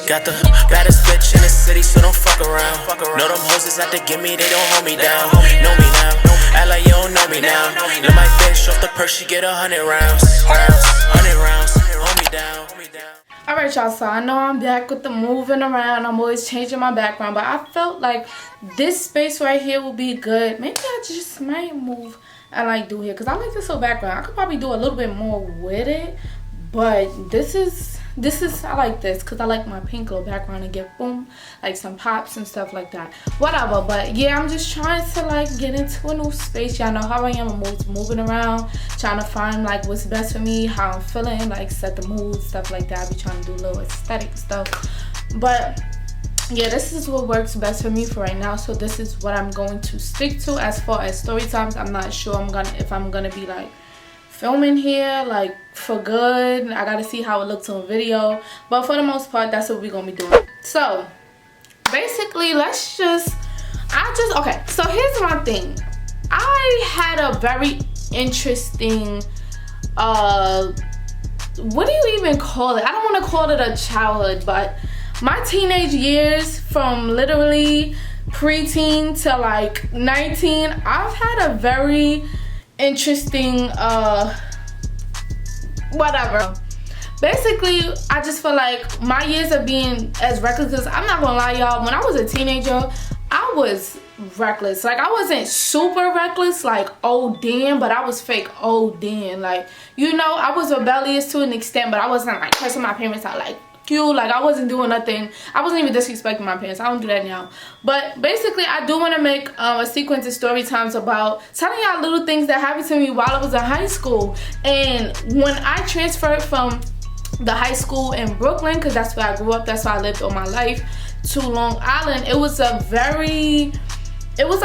Got the baddest bitch in the city, so don't fuck around. Know them hoes is out to get me, they don't hold me down. Know me now, act like you don't know me now. Let my bitch off the purse, she get 100 rounds. 100 rounds, hold me down. Alright y'all, so I know I'm back with the moving around. I'm always changing my background, but I felt like this space right here will be good. Maybe I just might move and like do here, because I like this whole background. I could probably do a little bit more with it, but this is I like this because I like my pink little background and get boom, like some pops and stuff like that. Whatever, but yeah, I'm just trying to like get into a new space. Y'all know how I am. I'm always moving around, trying to find like what's best for me, how I'm feeling, like set the mood, stuff like that. I be trying to do a little aesthetic stuff, but yeah, this is what works best for me for right now. So this is what I'm going to stick to. As far as story times, I'm not sure if I'm gonna be like filming here like for good. I gotta see how it looks on video, but for the most part that's what we're gonna be doing. So basically okay, so here's my thing. I had a very interesting what do you even call it? I don't want to call it a childhood, but my teenage years from literally preteen to like 19, I've had a very interesting whatever. Basically, I just feel like my years of being as reckless, because I'm not gonna lie y'all, when I was a teenager I was reckless. Like I wasn't super reckless like oh damn, but I was fake oh damn. Like, you know, I was rebellious to an extent, but I wasn't like cursing my parents out like you. Like I wasn't doing nothing. I wasn't even disrespecting my parents. I don't do that now. But basically I do want to make a sequence of story times about telling y'all little things that happened to me while I was in high school. And when I transferred from the high school in Brooklyn, because that's where I grew up, that's where I lived all my life, to Long Island, it was a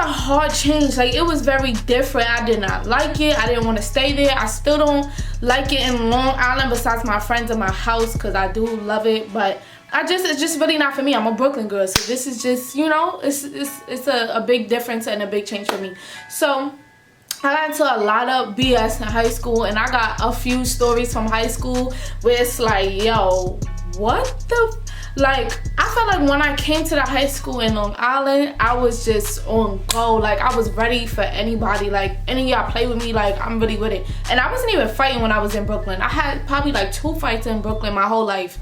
hard change. Like it was very different. I did not like it. I didn't want to stay there. I still don't like it in Long Island, besides my friends in my house, because I do love it, but it's just really not for me. I'm a Brooklyn girl, so this is just, you know, it's a big difference and a big change for me. So I got into a lot of BS in high school, and I got a few stories from high school where it's like, yo, what the like, I felt like when I came to the high school in Long Island, I was just on go. Like I was ready for anybody. Like any of y'all play with me, like I'm really with it. And I wasn't even fighting when I was in Brooklyn. I had probably like 2 fights in Brooklyn my whole life.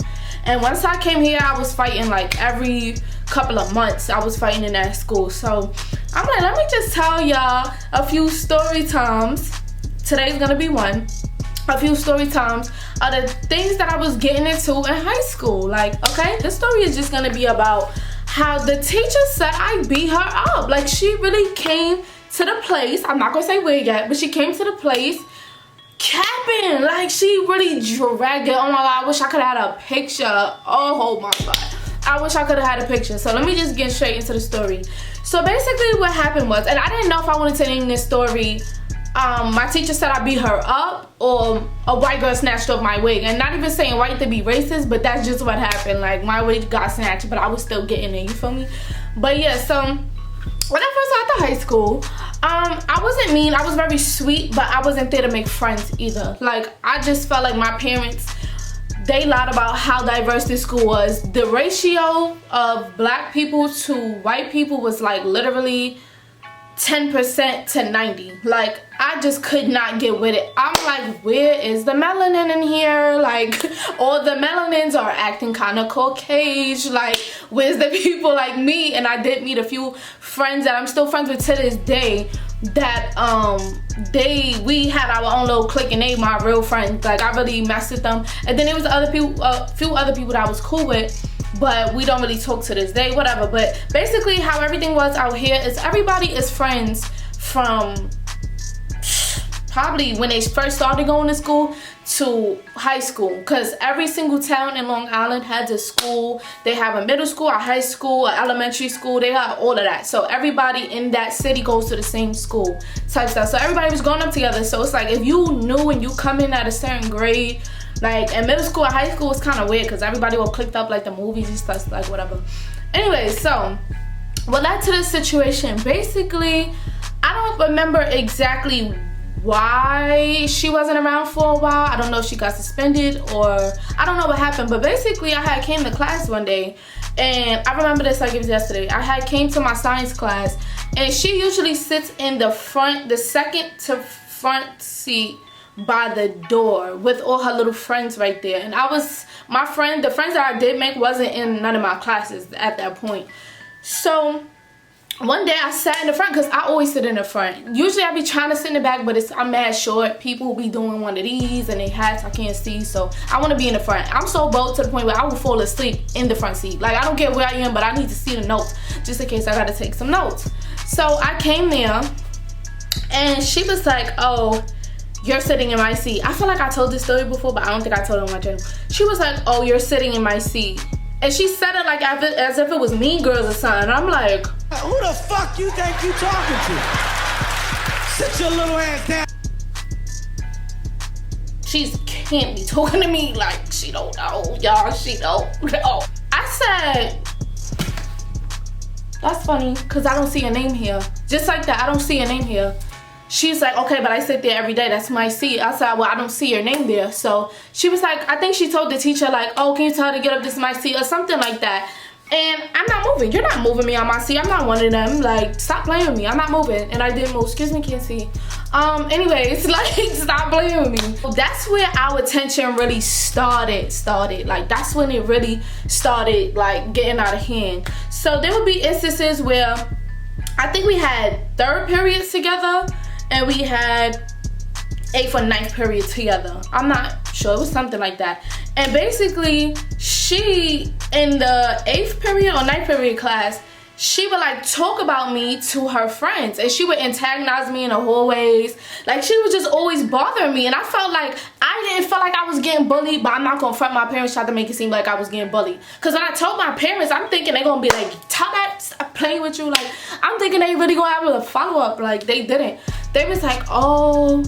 And once I came here, I was fighting like every couple of months. I was fighting in that school. So I'm like, let me just tell y'all a few story times. Today's gonna be one. A few story times are the things that I was getting into in high school. Like, okay, this story is just gonna be about how the teacher said I beat her up. Like she really came to the place, I'm not gonna say where yet, but she came to the place capping. Like she really dragged it. Oh my god, I wish I could have had a picture. Oh my god, I wish I could have had a picture. So let me just get straight into the story. So basically what happened was, and I didn't know if I wanted to name this story my teacher said I beat her up, or a white girl snatched off my wig. And not even saying white to be racist, but that's just what happened. Like my wig got snatched, but I was still getting it, you feel me? But yeah, so when I first got to high school, I wasn't mean, I was very sweet, but I wasn't there to make friends either. Like I just felt like my parents, they lied about how diverse this school was. The ratio of black people to white people was like literally 10% to 90. Like I just could not get with it. I'm like, where is the melanin in here? Like all the melanins are acting kind of Caucasian. Like where's the people like me? And I did meet a few friends that I'm still friends with to this day, that we had our own little clique, and they my real friends. Like I really messed with them. And then there was other people, a few other people that I was cool with, but we don't really talk to this day, whatever. But basically how everything was out here is everybody is friends from probably when they first started going to school to high school, because every single town in Long Island has a school. They have a middle school, a high school, an elementary school. They have all of that. So everybody in that city goes to the same school type stuff. So everybody was going up together. So it's like if you knew and you come in at a certain grade, like in middle school or high school, it's kind of weird because everybody will clicked up like the movies and stuff, like whatever. Anyway, so what led to this situation, basically I don't remember exactly why she wasn't around for a while. I don't know if she got suspended or I don't know what happened, but basically I had came to class one day, and I remember this like it was yesterday. I had came to my science class, and she usually sits in the front, the second to front seat by the door with all her little friends right there. And the friends that I did make wasn't in none of my classes at that point. So one day I sat in the front, because I always sit in the front. Usually I be trying to sit in the back, but I'm mad short. People will be doing one of these and they hats I can't see, so I want to be in the front. I'm so bold to the point where I will fall asleep in the front seat. Like, I don't care where I am, but I need to see the notes just in case I gotta take some notes. So I came there and she was like, oh, you're sitting in my seat. I feel like I told this story before, but I don't think I told it on my channel. She was like, oh, you're sitting in my seat. And she said it like as if it was Mean Girls or something. I'm like, who the fuck you think you talking to? Sit your little ass down. She can't be talking to me like she don't know, y'all. She don't know. I said, that's funny, because I don't see a name here. Just like that, I don't see a name here. She's like, okay, but I sit there every day. That's my seat. I said, well, I don't see your name there. So she was like, I think she told the teacher, like, oh, can you tell her to get up? This is my seat, or something like that. And I'm not moving. You're not moving me on my seat. I'm not one of them. Like, stop playing with me. I'm not moving. And I didn't move. Excuse me, can't see. Anyways, like, stop playing with me. That's where our tension really started. Like, that's when it really started, like, getting out of hand. So there would be instances where I think we had 3rd periods together, and we had 8th or 9th period together. I'm not sure, it was something like that. And basically, she, in the 8th period or 9th period class, she would like talk about me to her friends, and she would antagonize me in the hallways. Like, she was just always bothering me, and I felt like, I didn't feel like I was getting bullied, but I'm not gonna front my parents, try to make it seem like I was getting bullied. Cause when I told my parents, I'm thinking they're gonna be like, tell that, stop playing with you. Like, I'm thinking they really gonna have a follow up. Like, they didn't. They was like, oh,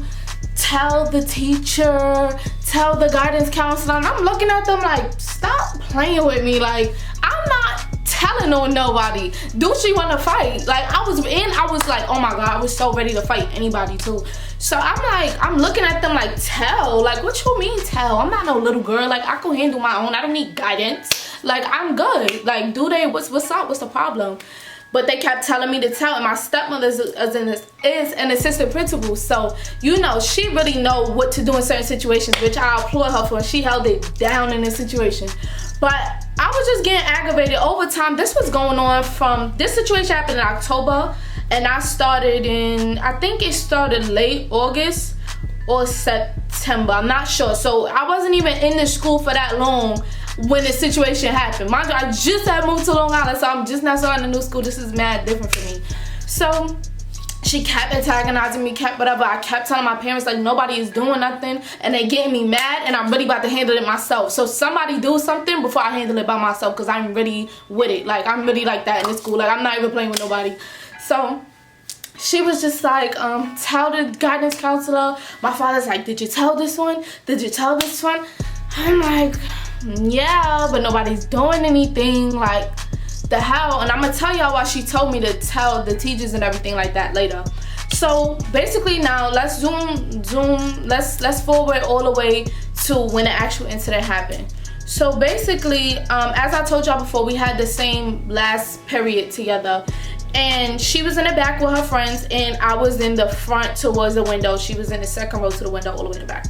tell the teacher, tell the guidance counselor. And I'm looking at them like, stop playing with me. Like, I'm not telling on nobody. Do she want to fight? Like, I was like, oh my god, I was so ready to fight anybody too. So I'm looking at them like, tell, like, what you mean tell? I'm not no little girl. Like, I can handle my own. I don't need guidance. Like, I'm good. Like, what's up? What's the problem? But they kept telling me to tell, and my stepmother is an assistant principal, so you know, she really know what to do in certain situations, which I applaud her for. She held it down in this situation. But I was just getting aggravated over time. This was going on from, this situation happened in October, and I started in, I think it started late August or September, I'm not sure. So I wasn't even in the school for that long when the situation happened. Mind you, I just had moved to Long Island, so I'm just now starting a new school. This is mad different for me. So she kept antagonizing me, kept whatever. I kept telling my parents, like, nobody is doing nothing, and they getting me mad, and I'm really about to handle it myself. So somebody do something before I handle it by myself, because I'm really with it. Like, I'm really like that in this school. Like, I'm not even playing with nobody. So she was just like, tell the guidance counselor. My father's like, did you tell this one? Did you tell this one? I'm like, yeah, but nobody's doing anything. Like, the hell? And I'm gonna tell y'all why she told me to tell the teachers and everything like that later. So basically, now let's let's forward all the way to when the actual incident happened. So basically, as I told y'all before, we had the same last period together, and she was in the back with her friends, and I was in the front towards the window. She was in the second row to the window, all the way in the back.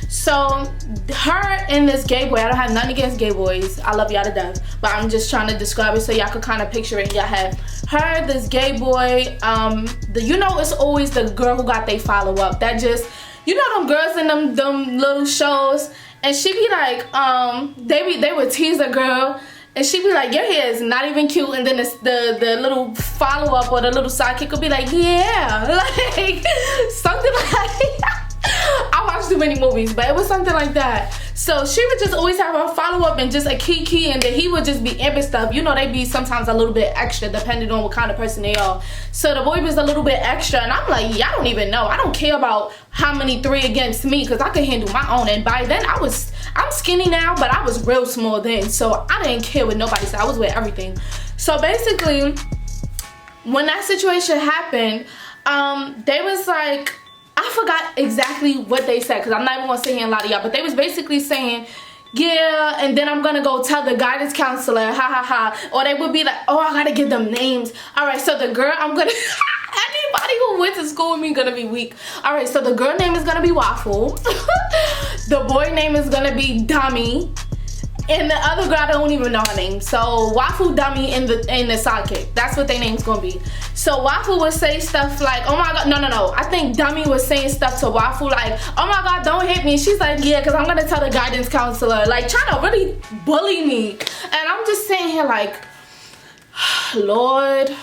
So her and this gay boy, I don't have nothing against gay boys, I love y'all to death, but I'm just trying to describe it so y'all could kind of picture it in your head. Her, this gay boy, you know, it's always the girl who got they follow up. That just, you know, them girls in them little shows, and she be like, they would tease a girl, and she be like, your hair is not even cute, and then the little follow up or the little sidekick would be like, yeah, like something like I watched too many movies, but it was something like that. So she would just always have a follow-up and just a key, and then he would just be amping stuff. You know, they be sometimes a little bit extra depending on what kind of person they are. So the boy was a little bit extra, and I'm like, yeah, I don't even know. I don't care about how many 3 against me, because I could handle my own. And by then I'm skinny now, but I was real small then, so I didn't care what nobody said. I was with everything. So basically, when that situation happened, they was like, I forgot exactly what they said, because I'm not even gonna sit here and lie to y'all, but they was basically saying, yeah, and then I'm gonna go tell the guidance counselor, ha ha ha. Or they would be like, oh, I gotta give them names. Alright, so the girl, I'm gonna anybody who went to school with me gonna be weak. Alright, so the girl name is gonna be Waffle. The boy name is gonna be Dummy. And the other girl, I don't even know her name. So Waffle, Dummy, and the sidekick. That's what their name's gonna be. So Waffle would say stuff like, oh my god, no. I think Dummy was saying stuff to Waffle like, oh my god, don't hit me. She's like, yeah, because I'm gonna tell the guidance counselor. Like, trying to really bully me. And I'm just sitting here like, Lord,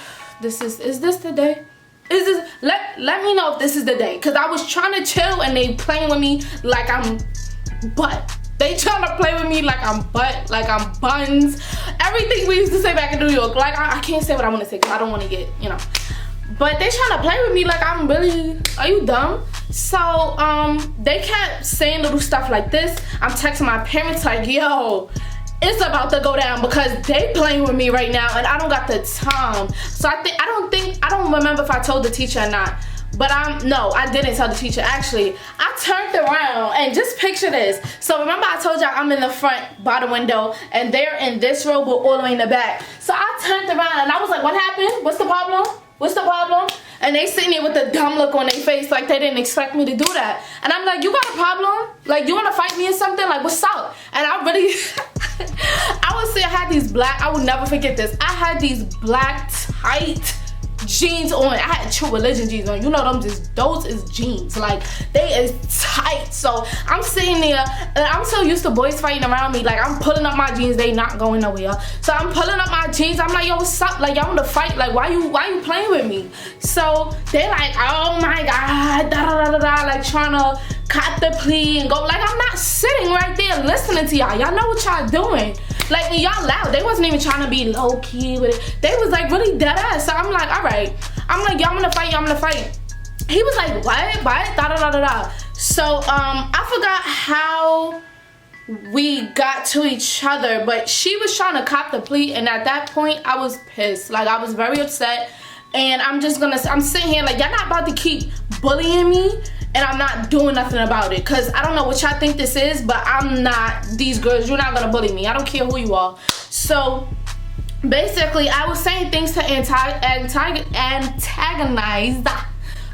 is this the day? Is this, let me know if this is the day. Because I was trying to chill and they playing with me like I'm butt. They trying to play with me like I'm butt, like I'm buns. Everything we used to say back in New York. Like, I can't say what I want to say because I don't want to get, you know. But they trying to play with me like I'm really, are you dumb? So, they kept saying little stuff like this. I'm texting my parents like, yo, it's about to go down because they playing with me right now and I don't got the time. So I don't remember if I told the teacher or not. But no, I didn't tell the teacher. Actually, I turned around and just picture this. So remember I told y'all I'm in the front by the window and they're in this row but all the way in the back. So I turned around and I was like, what happened? What's the problem? What's the problem? And they sitting there with a dumb look on their face like they didn't expect me to do that. And I'm like, you got a problem? Like, you want to fight me or something? Like, what's up? And I really, I would say I had these black, I would never forget this. I had these black tight jeans on. I had True Religion jeans on. You know them, those is jeans. Like, they is tight. So I'm sitting there and I'm so used to boys fighting around me. Like, I'm pulling up my jeans, they not going nowhere. So I'm pulling up my jeans. I'm like, yo, what's up? Like, y'all want to fight? Like, why you playing with me? So they like, oh my god, da da da da, like trying to cop the plea and go. Like, I'm not sitting right there listening to y'all. Y'all know what y'all doing. Like, y'all loud. They wasn't even trying to be low-key with it. They was like really dead ass. So I'm like, all right. I'm like, y'all wanna fight? Y'all wanna fight? He was like, what? Da da da da da. So I forgot how we got to each other, but she was trying to cop the plea, and at that point I was pissed. Like, I was very upset, and I'm sitting here like, y'all not about to keep bullying me and I'm not doing nothing about it, because I don't know what y'all think this is, but I'm not these girls. You're not gonna bully me. I don't care who you are. So basically I was saying things to antagonize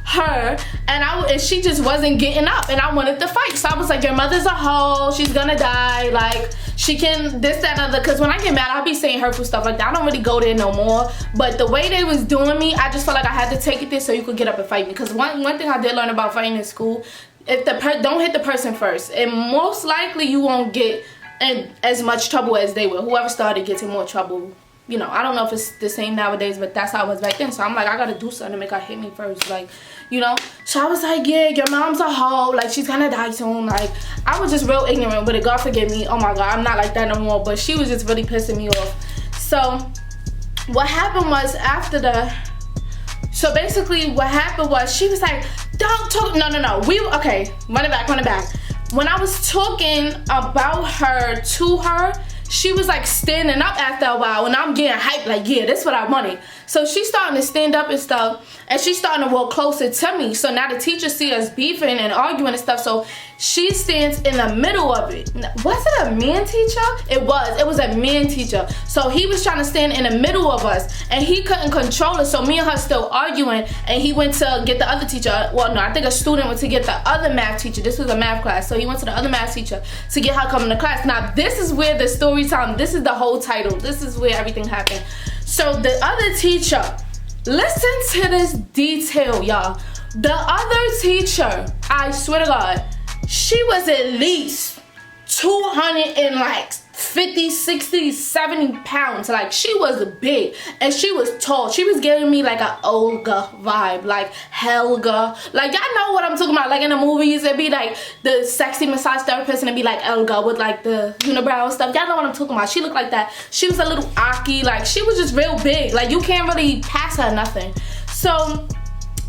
her, and she just wasn't getting up, and I wanted to fight. So I was like, your mother's a hoe, she's gonna die, like, she can this, that, and other. Because when I get mad, I'll be saying hurtful stuff like that. I don't really go there no more, but the way they was doing me, I just felt like I had to take it there so you could get up and fight me. Because one thing I did learn about fighting in school, if don't hit the person first, and most likely you won't get in as much trouble as they will. Whoever started gets in more trouble. You know, I don't know if it's the same nowadays, but that's how it was back then. So I'm like, I gotta do something to make her hit me first, like, you know. So I was like, yeah, your mom's a hoe, like, she's gonna die soon. Like, I was just real ignorant with it. God forgive me. Oh my god, I'm not like that no more. But she was just really pissing me off. So what happened was so basically what happened was she was like, don't talk. No. Okay, run it back. When I was talking about her to her, she was like standing up after a while, and I'm getting hyped like, yeah, that's what I wanted. So she's starting to stand up and stuff, and she's starting to walk closer to me. So now the teacher see us beefing and arguing and stuff, so she stands in the middle of it. Was it a man teacher? It was a man teacher. So he was trying to stand in the middle of us, and he couldn't control it. So me and her still arguing, and he went to get the other teacher. Well, no, I think a student went to get the other math teacher. This was a math class, so he went to the other math teacher to get her coming to class. Now this is where the story time, this is the whole title, this is where everything happened. So the other teacher, listen to this detail, y'all. The other teacher, I swear to God, she was at least 250, 60, 70 pounds. Like, she was big and she was tall. She was giving me like an Olga vibe, like Helga. Like, y'all know what I'm talking about. Like in the movies, it'd be like the sexy massage therapist and it'd be like Elga with like the unibrow stuff. Y'all know what I'm talking about. She looked like that. She was a little Aki. Like, she was just real big. Like, you can't really pass her nothing. So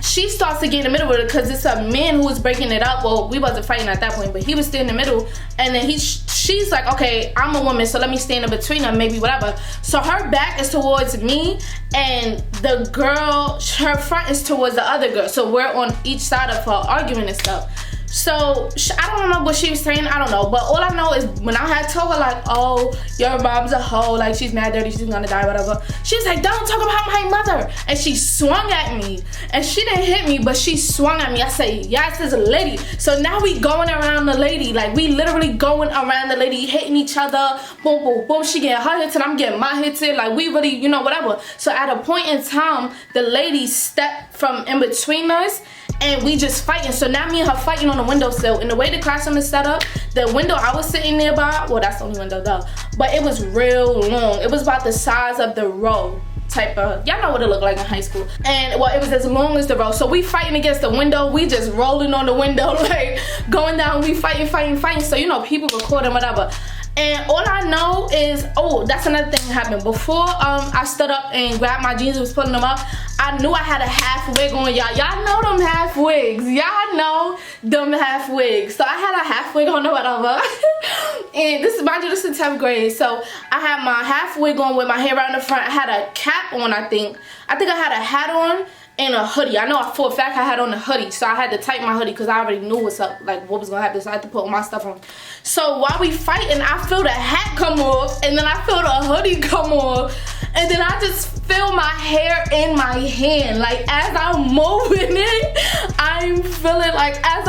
she starts to get in the middle with it because it's a man who was breaking it up. Well, we wasn't fighting at that point, but he was still in the middle. And then she's like, okay, I'm a woman, so let me stand in between them, maybe whatever. So her back is towards me, and the girl, her front is towards the other girl. So we're on each side of her arguing and stuff. So I don't know what she was saying, I don't know, but all I know is when I had told her like, oh, your mom's a hoe, like she's mad dirty, she's gonna die, whatever, she was like, don't talk about my mother. And she swung at me, and she didn't hit me, but she swung at me. I say, yes, it's a lady. So now we going around the lady, like we literally going around the lady, hitting each other, boom, boom, boom. She getting her hits and I'm getting my hits in, like we really, you know, whatever. So at a point in time, the lady stepped from in between us, and we just fighting. So now me and her fighting on the windowsill. And the way the classroom is set up, the window I was sitting nearby, well, that's the only window though, but it was real long. It was about the size of the row type of, y'all know what it looked like in high school. And well, it was as long as the row. So we fighting against the window, we just rolling on the window, like going down, we fighting. So you know, people recording, whatever. And all I know is, oh, that's another thing that happened. Before I stood up and grabbed my jeans and was pulling them up, I knew I had a half wig on, y'all. Y'all know them half wigs. Y'all know them half wigs. So I had a half wig on or whatever. And this is, mind you, this is 10th grade. So I had my half wig on with my hair around the front. I had a cap on, I think. I had a hat on and a hoodie. I know for a fact I had on a hoodie, so I had to tighten my hoodie because I already knew what's up, like what was gonna happen, so I had to put all my stuff on. So while we fighting, I feel the hat come off, and then I feel the hoodie come off, and then I just feel my hair in my hand. Like as I'm moving it, I'm feeling like as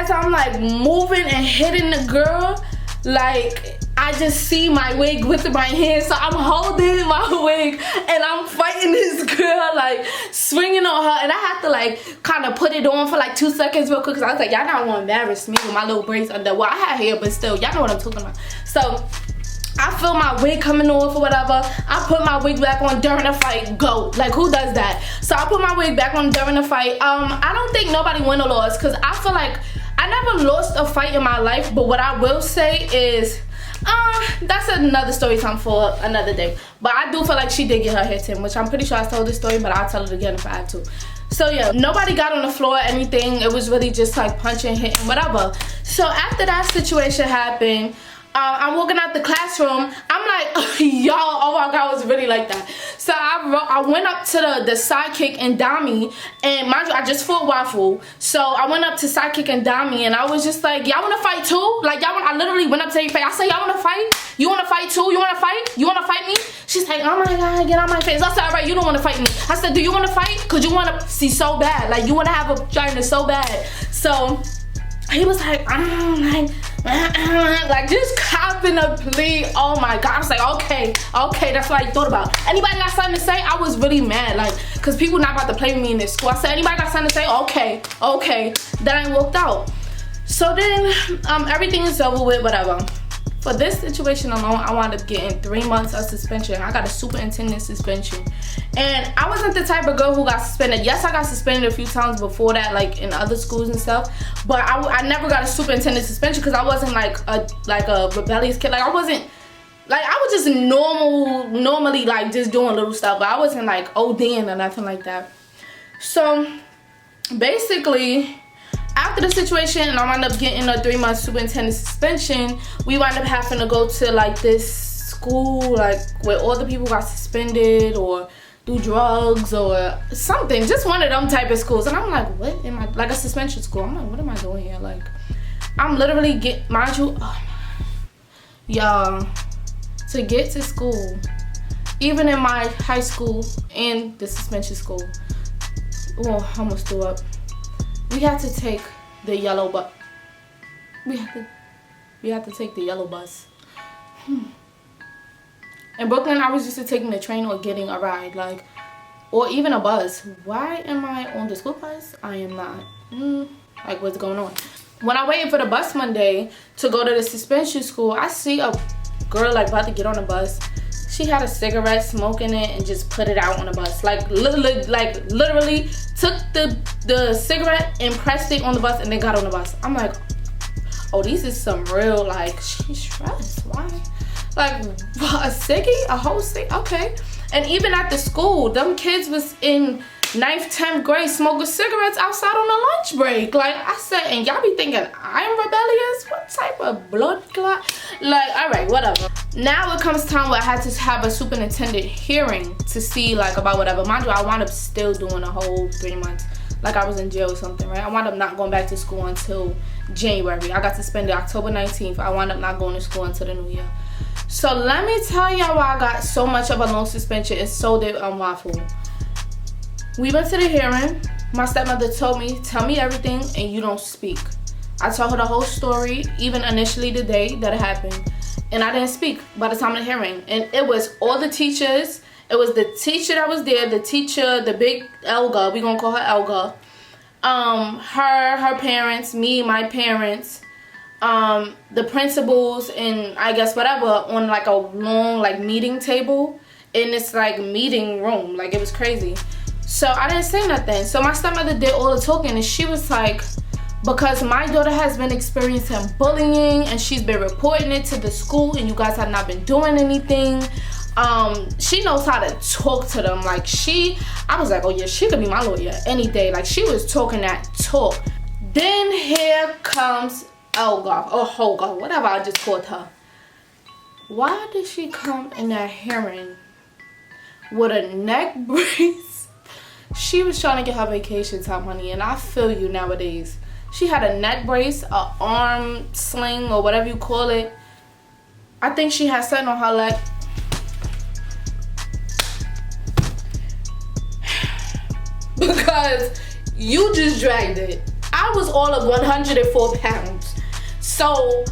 I'm like moving and hitting the girl, like I just see my wig with my hand, so I'm holding my wig and I'm fighting this girl, like swinging on her, and I have to like kind of put it on for like 2 seconds real quick because I was like, y'all not want to embarrass me with my little braids under. Well, I had hair, but still, y'all know what I'm talking about. So I feel my wig coming off or whatever. I put my wig back on during the fight. Go. Like, who does that? So I put my wig back on during the fight. I don't think nobody won or lost because I feel like I never lost a fight in my life, but what I will say is that's another story time for another day. But I do feel like she did get her hits in, which I'm pretty sure I told this story, but I'll tell it again if I have to. So yeah, nobody got on the floor or anything. It was really just like punching, hitting, whatever. So after that situation happened, I'm walking out the classroom. I'm like, y'all, oh my God, it was really like that. So I went up to the sidekick and Dami, and mind you, I just fought Waffle. So I went up to sidekick and Dami, and I was just like, y'all want to fight too? Like, I literally went up to her face. I said, y'all want to fight? You want to fight too? You want to fight? You want to fight me? She's like, oh my God, get out my face. I said, all right, you don't want to fight me. I said, do you want to fight? Because you want to see so bad. Like, you want to have a vagina so bad. So he was like, like just copping a plea. Oh my God. I was like, okay, that's what I thought about. Anybody got something to say? I was really mad, like, because people not about to play with me in this school. I said, anybody got something to say? Okay. Then I walked out. So then everything is over with, whatever. For this situation alone, I wound up getting 3 months of suspension. I got a superintendent suspension. And I wasn't the type of girl who got suspended. Yes, I got suspended a few times before that, like in other schools and stuff. But I never got a superintendent suspension because I wasn't like a rebellious kid. Like I was just normally like just doing little stuff. But I wasn't like ODing or nothing like that. So basically, after the situation, and I wound up getting a 3 month superintendent suspension, we wound up having to go to like this school, like where all the people got suspended or do drugs or something, just one of them type of schools. And I'm like, what am I, like a suspension school? I'm like, what am I doing here? Like, I'm literally mind you, y'all, to get to school, even in my high school and the suspension school, oh, I almost threw up. We had to take the yellow bus. We had to take the yellow bus. In Brooklyn, I was used to taking the train or getting a ride, like, or even a bus. Why am I on the school bus? I am not. Like, what's going on? When I waited for the bus Monday to go to the suspension school, I see a girl like about to get on the bus. She had a cigarette, smoking it, and just put it out on the bus. Like literally took the cigarette and pressed it on the bus and then got on the bus. I'm like, oh, these is some real, like, she's stressed. Why? Like, a ciggy? A whole cig? Okay. And even at the school, them kids was in 9th, 10th grade smoking cigarettes outside on the lunch break. Like I said, and y'all be thinking I'm rebellious? What type of blood clot? Like, alright, whatever. Now it comes time where I had to have a superintendent hearing to see like about whatever. Mind you, I wound up still doing a whole 3 months. Like I was in jail or something, right? I wound up not going back to school until January. I got suspended October 19th. I wound up not going to school until the new year. So let me tell y'all why I got so much of a long suspension and so did Waffle. We went to the hearing. My stepmother told me, tell me everything and you don't speak. I told her the whole story, even initially the day that it happened. And I didn't speak by the time of the hearing. And it was all the teachers. It was the teacher that was there, the teacher, the big Elga, we gonna call her Elga. Her parents, me, my parents, the principals, and I guess whatever, on like a long like meeting table in this like meeting room. Like it was crazy. So I didn't say nothing. So my stepmother did all the talking, and she was like, because my daughter has been experiencing bullying and she's been reporting it to the school and you guys have not been doing anything. She knows how to talk to them. Like I was like, oh yeah, she could be my lawyer any day. Like she was talking that talk. Then here comes Elga or Holga, whatever I just called her. Why did she come in that hearing with a neck brace? She was trying to get her vacation time, honey, and I feel you nowadays. She had a neck brace, a arm sling, or whatever you call it. I think she had something on her leg. Because you just dragged it. I was all of 104 pounds. So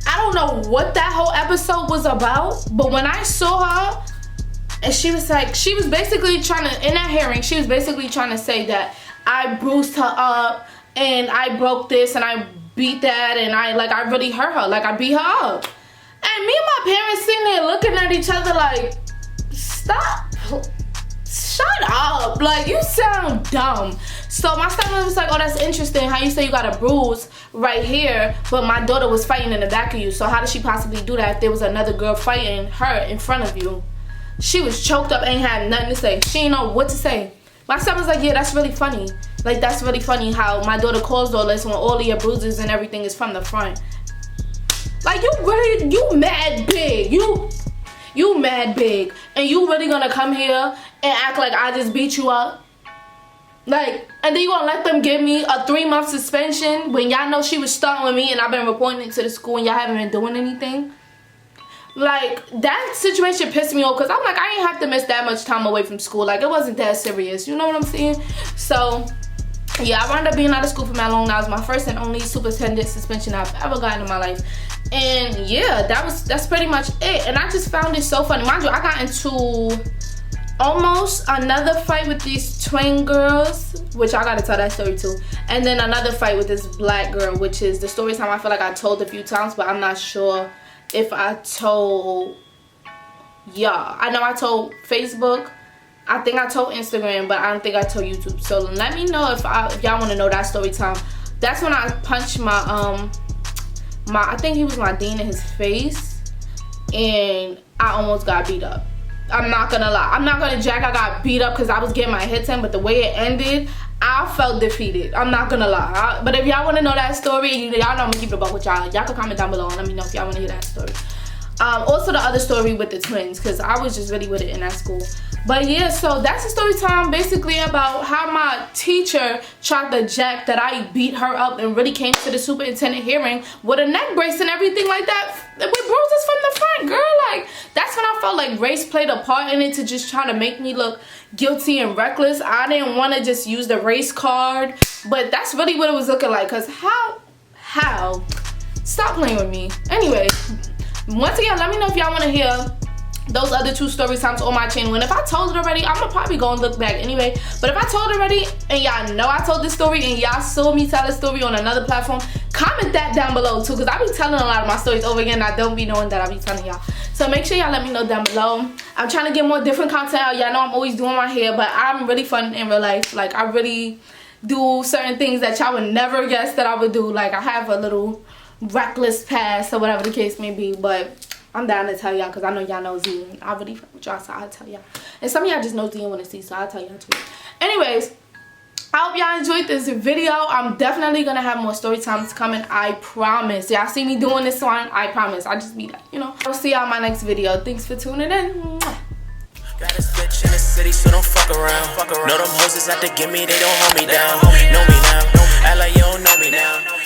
I don't know what that whole episode was about, but when I saw her, and she was basically trying to, in that hearing, she was basically trying to say that I bruised her up and I broke this and I beat that and I really hurt her, like I beat her up. And me and my parents sitting there looking at each other like, stop, shut up, like you sound dumb. So my stepmother was like, oh, that's interesting how you say you got a bruise right here, but my daughter was fighting in the back of you. So how did she possibly do that if there was another girl fighting her in front of you? She was choked up, ain't had nothing to say. She didn't know what to say. My son was like, yeah, that's really funny. Like, that's really funny how my daughter caused all this when all of your bruises and everything is from the front. Like, you mad big. You mad big. And you really gonna come here and act like I just beat you up? Like, and then you gonna let them give me a 3-month suspension when y'all know she was starting with me and I've been reporting it to the school and y'all haven't been doing anything? Like, that situation pissed me off because I'm like, I ain't have to miss that much time away from school. Like, it wasn't that serious. You know what I'm saying? So, yeah, I wound up being out of school for mad long. That was my first and only superintendent suspension I've ever gotten in my life. And, yeah, that's pretty much it. And I just found it so funny. Mind you, I got into almost another fight with these twin girls, which I gotta tell that story too. And then another fight with this black girl, which is the story time I feel like I told a few times, but I'm not sure if I told y'all. I know I told Facebook, I think I told Instagram, but I don't think I told YouTube. So let me know if y'all want to know that story time. That's when I punched my I think he was my dean in his face, and I almost got beat up. I'm not gonna lie. I'm not gonna jack I got beat up because I was getting my hits in, but the way it ended, I felt defeated. I'm not gonna lie. But if y'all want to know that story, y'all know I'm gonna keep it above with y'all. Y'all can comment down below and let me know if y'all want to hear that story. Also the other story with the twins, because I was just really with it in that school. But yeah, so that's the story time basically about how my teacher tried to jack that I beat her up and really came to the superintendent hearing with a neck brace and everything like that, with bruises from the front, girl. Like, that's when I felt like race played a part in it to just try to make me look guilty and reckless. I didn't want to just use the race card, but that's really what it was looking like. Because how? Stop playing with me. Anyway, once again, let me know if y'all want to hear those other 2 story times on my channel. And if I told it already, I'm gonna probably go and look back anyway. But if I told it already and y'all know I told this story and y'all saw me tell this story on another platform, comment that down below too, because I be telling a lot of my stories over again. I don't be knowing that I be telling y'all. So make sure y'all let me know down below. I'm trying to get more different content out. Y'all know I'm always doing my hair, but I'm really fun in real life. Like, I really do certain things that y'all would never guess that I would do. Like, I have a little reckless past or whatever the case may be, but I'm down to tell y'all because I know y'all know Z. I really fuck with y'all, so I'll tell y'all. And some of y'all just know DM want to see, so I'll tell y'all too. Anyways, I hope y'all enjoyed this video. I'm definitely gonna have more story times coming, I promise. Y'all see me doing this one, I promise. I just be like, you know. I'll see y'all in my next video. Thanks for tuning in. Mwah. Got a bitch in the city, so don't fuck around. Know them hoes is out to get me, they don't hold me down. Know me now, act like you don't know me now.